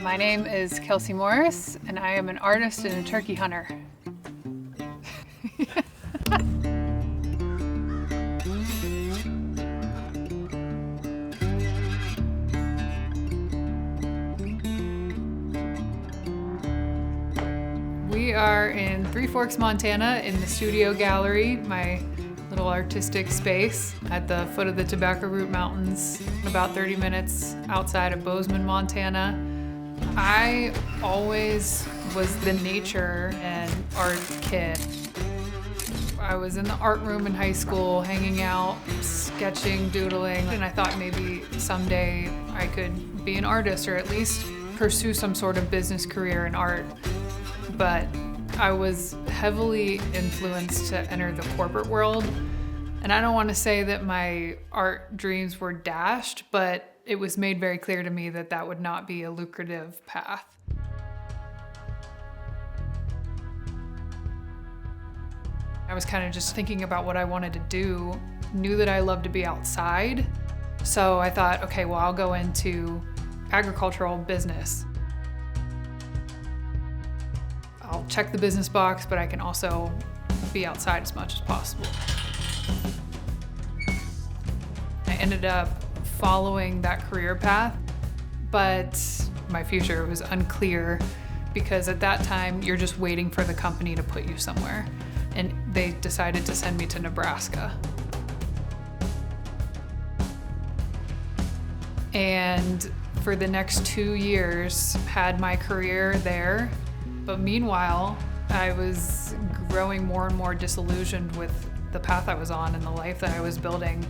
My name is Kelsey Morris, and I am an artist and a turkey hunter. We are in Three Forks, Montana, in the studio gallery, my little artistic space at the foot of the Tobacco Root Mountains, about 30 minutes outside of Bozeman, Montana. I always was the nature and art kid. I was in the art room in high school, hanging out, sketching, doodling, and I thought maybe someday I could be an artist or at least pursue some sort of business career in art. But I was heavily influenced to enter the corporate world. And I don't want to say that my art dreams were dashed, but it was made very clear to me that that would not be a lucrative path. I was kind of just thinking about what I wanted to do, knew that I loved to be outside. So I thought, okay, well, I'll go into agricultural business. I'll check the business box, but I can also be outside as much as possible. I ended up following that career path, but my future was unclear because at that time, you're just waiting for the company to put you somewhere. And they decided to send me to Nebraska. And for the next 2 years, had my career there. But meanwhile, I was growing more and more disillusioned with the path I was on and the life that I was building,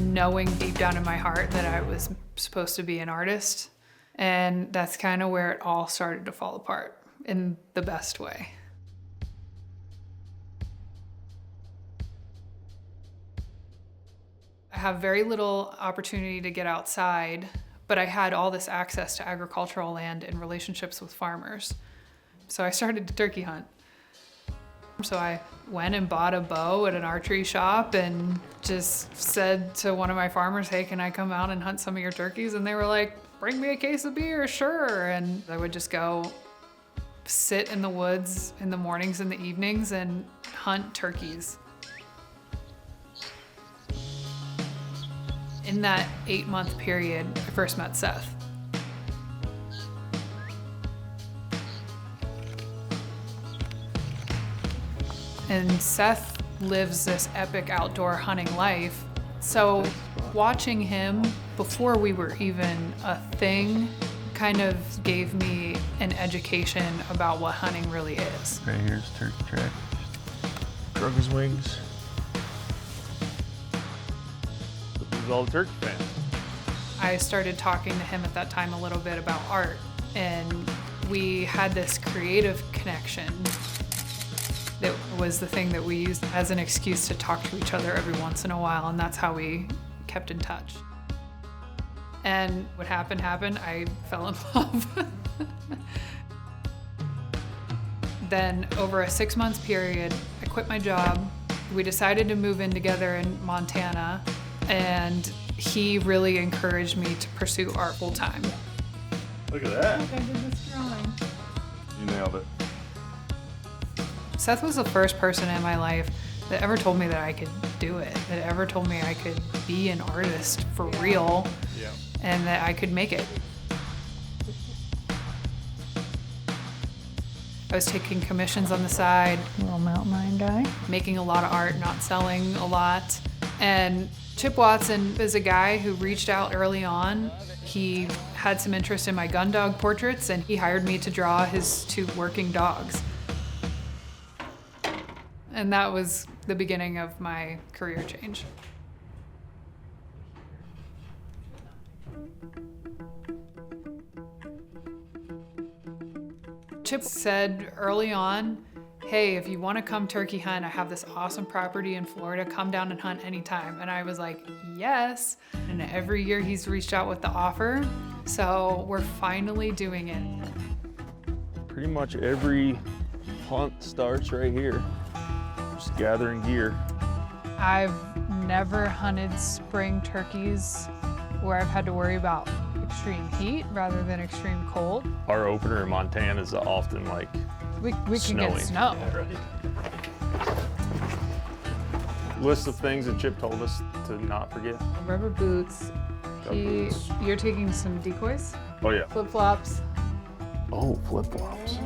knowing deep down in my heart that I was supposed to be an artist. And that's kind of where it all started to fall apart in the best way. I have very little opportunity to get outside, but I had all this access to agricultural land and relationships with farmers. So I started to turkey hunt. So I went and bought a bow at an archery shop and just said to one of my farmers, hey, can I come out and hunt some of your turkeys? And they were like, bring me a case of beer, sure. And I would just go sit in the woods in the mornings and the evenings and hunt turkeys. In that 8-month period, I first met Seth. And Seth lives this epic outdoor hunting life. So watching him before we were even a thing kind of gave me an education about what hunting really is. Right here's turkey track. Trucker's wings. This is all the turkey fans. I started talking to him at that time a little bit about art, and we had this creative connection. That was the thing that we used as an excuse to talk to each other every once in a while, and that's how we kept in touch. And what happened, I fell in love. Then over a 6-month period, I quit my job. We decided to move in together in Montana, and he really encouraged me to pursue art full time. Look at that. I did this drawing. You nailed it. Seth was the first person in my life that ever told me that I could do it, that ever told me I could be an artist for real, and that I could make it. I was taking commissions on the side, Little mountain lion guy. making a lot of art, not selling a lot. And Chip Watson is a guy who reached out early on. He had some interest in my gun dog portraits, and he hired me to draw his 2 working dogs. And that was the beginning of my career change. Chip said early on, hey, if you want to come turkey hunt, I have this awesome property in Florida, come down and hunt anytime. And I was like, yes. And every year he's reached out with the offer. So we're finally doing it. Pretty much every hunt starts right here. Just gathering gear. I've never hunted spring turkeys where I've had to worry about extreme heat rather than extreme cold. Our opener in Montana is often like We can snowing. get snow. Yeah, right. List of things that Chip told us to not forget. Rubber boots. You're taking some decoys? Oh yeah. Flip-flops. Oh, flip-flops.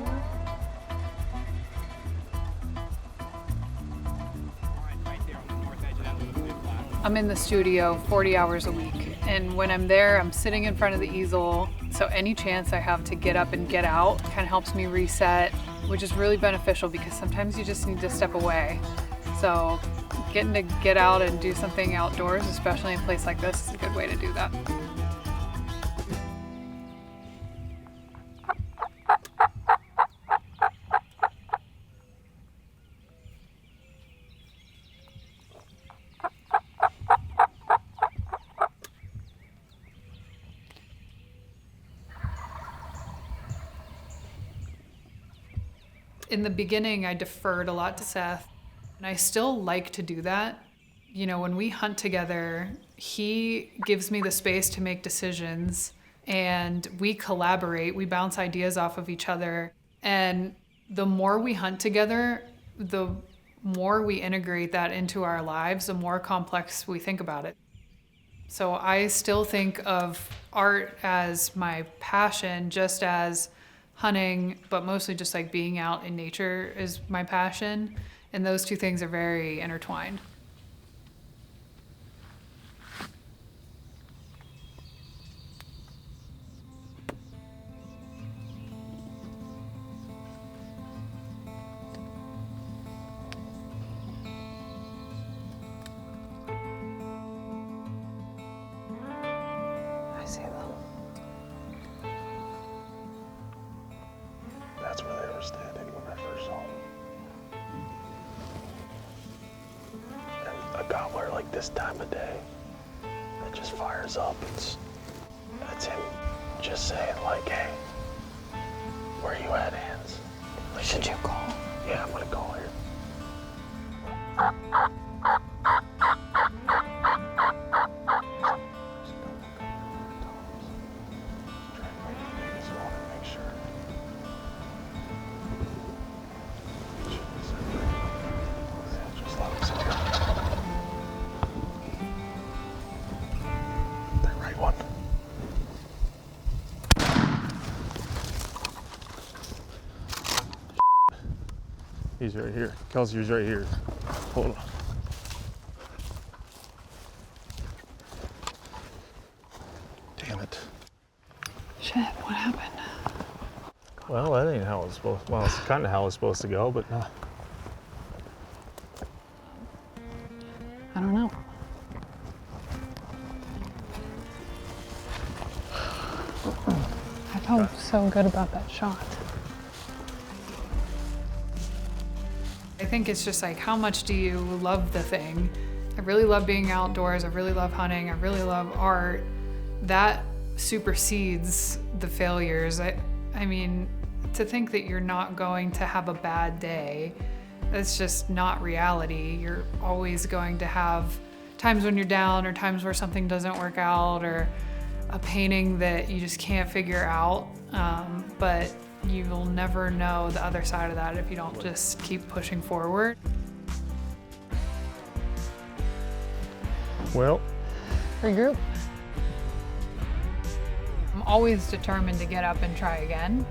I'm in the studio 40 hours a week, and when I'm there, I'm sitting in front of the easel, so any chance I have to get up and get out kind of helps me reset, which is really beneficial because sometimes you just need to step away. So getting to get out and do something outdoors, especially in a place like this, is a good way to do that. In the beginning, I deferred a lot to Seth, and I still like to do that. You know, when we hunt together, he gives me the space to make decisions, and we collaborate, we bounce ideas off of each other. And the more we hunt together, the more we integrate that into our lives, the more complex we think about it. So I still think of art as my passion, just as hunting, but mostly just like being out in nature is my passion. And those two things are very intertwined. I see them. That's where they were standing when I first saw them. And a gobbler like this time of day, it just fires up. That's him just saying like, hey, where you at, Hans? Like, Should you call? yeah, I'm gonna call here. He's right here. Kelsey's right here. Hold on. Damn it. Shit, what happened? Well, that ain't how it's supposed. Well, it's kind of how it's supposed to go, but no. I don't know. I felt so good about that shot. I think it's just like, how much do you love the thing? I really love being outdoors. I really love hunting. I really love art. That supersedes the failures. I mean, to think that you're not going to have a bad day, that's just not reality. You're always going to have times when you're down, or times where something doesn't work out, or a painting that you just can't figure out. But you will never know the other side of that if you don't just keep pushing forward. Well, Regroup. I'm always determined to get up and try again.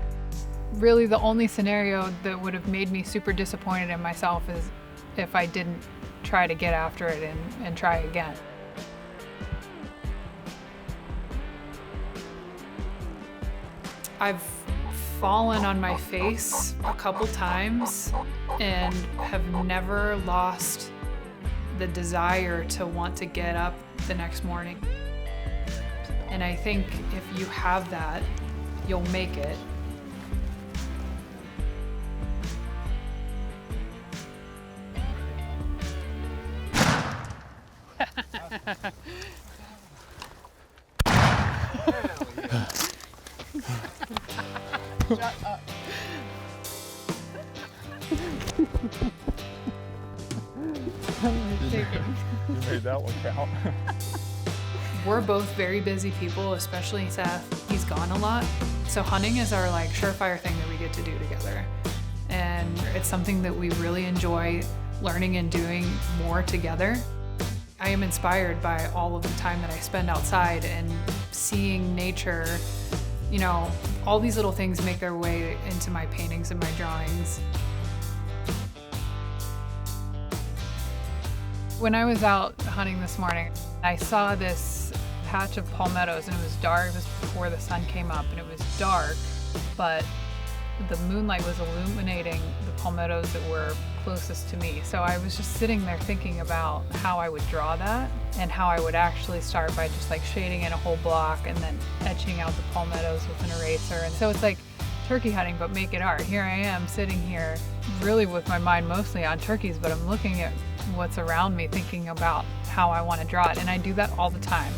Really, the only scenario that would have made me super disappointed in myself is if I didn't try to get after it and try again. I've fallen on my face a couple times and have never lost the desire to want to get up the next morning. And I think if you have that, you'll make it. Shut up. I'm shaking. you made that one count. We're both very busy people, especially Seth. He's gone a lot. So hunting is our like surefire thing that we get to do together. And it's something that we really enjoy learning and doing more together. I am inspired by all of the time that I spend outside and seeing nature. You know, all these little things make their way into my paintings and my drawings. When I was out hunting this morning, I saw this patch of palmettos, and it was dark. It was before the sun came up, and it was dark, but the moonlight was illuminating the palmettos that were closest to me. So I was just sitting there thinking about how I would draw that and how I would actually start by just like shading in a whole block and then etching out the palmettos with an eraser. And so it's like turkey hunting, but make it art. Here I am sitting here really with my mind mostly on turkeys, but I'm looking at what's around me, thinking about how I want to draw it. And I do that all the time.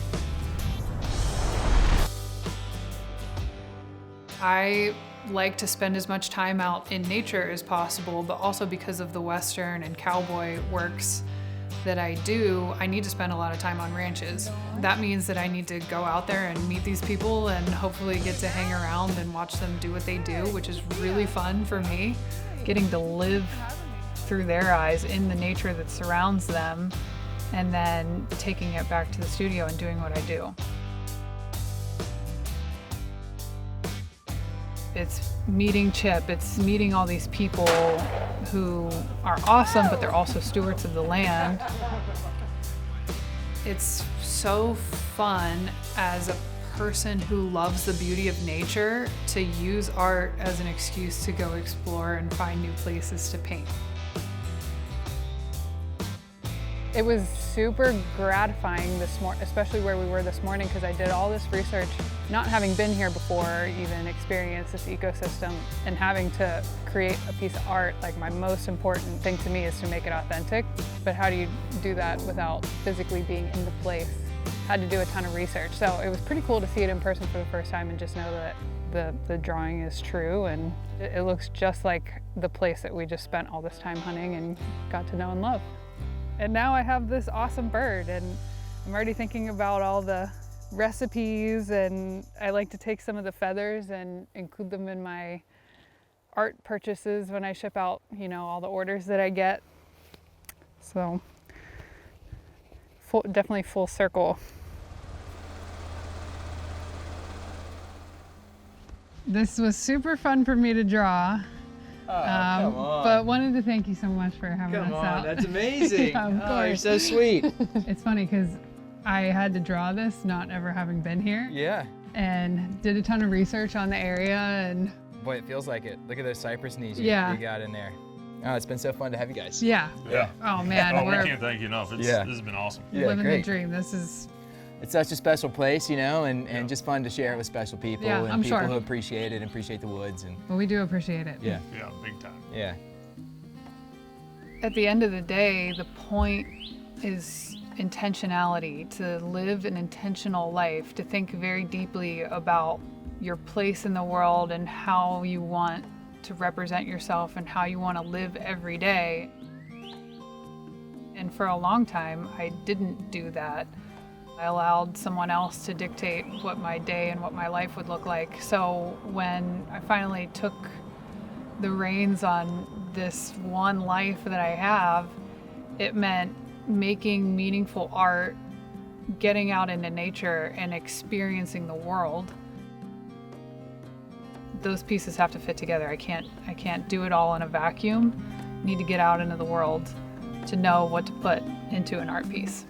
I like to spend as much time out in nature as possible, but also because of the Western and cowboy works that I do, I need to spend a lot of time on ranches. That means that I need to go out there and meet these people and hopefully get to hang around and watch them do what they do, which is really fun for me. Getting to live through their eyes in the nature that surrounds them, and then taking it back to the studio and doing what I do. It's meeting Chip, it's meeting all these people who are awesome, but they're also stewards of the land. It's so fun as a person who loves the beauty of nature to use art as an excuse to go explore and find new places to paint. It was super gratifying this morning, especially where we were this morning, because I did all this research, not having been here before, even experienced this ecosystem, and having to create a piece of art. Like, my most important thing to me is to make it authentic, but how do you do that without physically being in the place? Had to do a ton of research, so it was pretty cool to see it in person for the first time and just know that the drawing is true, and it looks just like the place that we just spent all this time hunting and got to know and love. And now I have this awesome bird, and I'm already thinking about all the recipes, and I like to take some of the feathers and include them in my art purchases when I ship out, you know, all the orders that I get. So definitely full circle. This was super fun for me to draw. Oh, come on. But wanted to thank you so much for having us out. That's amazing. Yeah, of oh, you're course. so sweet. It's funny because I had to draw this not ever having been here. Yeah. And did a ton of research on the area, and Boy, it feels like it. Look at those cypress knees you got in there. Oh, it's been so fun to have you guys. yeah. Yeah. Oh man, Oh, we we're can't thank you enough. This has been awesome. Yeah, living great. the dream. This is It's such a special place, you know, and just fun to share it with special people Yeah, and I'm people sure. who appreciate it and appreciate the woods. And well, we do appreciate it. yeah, Yeah, big time. yeah. At the end of the day, the point is intentionality, to live an intentional life, to think very deeply about your place in the world and how you want to represent yourself and how you want to live every day. And for a long time, I didn't do that. I allowed someone else to dictate what my day and what my life would look like. So when I finally took the reins on this one life that I have, it meant making meaningful art, getting out into nature and experiencing the world. Those pieces have to fit together. I can't do it all in a vacuum. I need to get out into the world to know what to put into an art piece.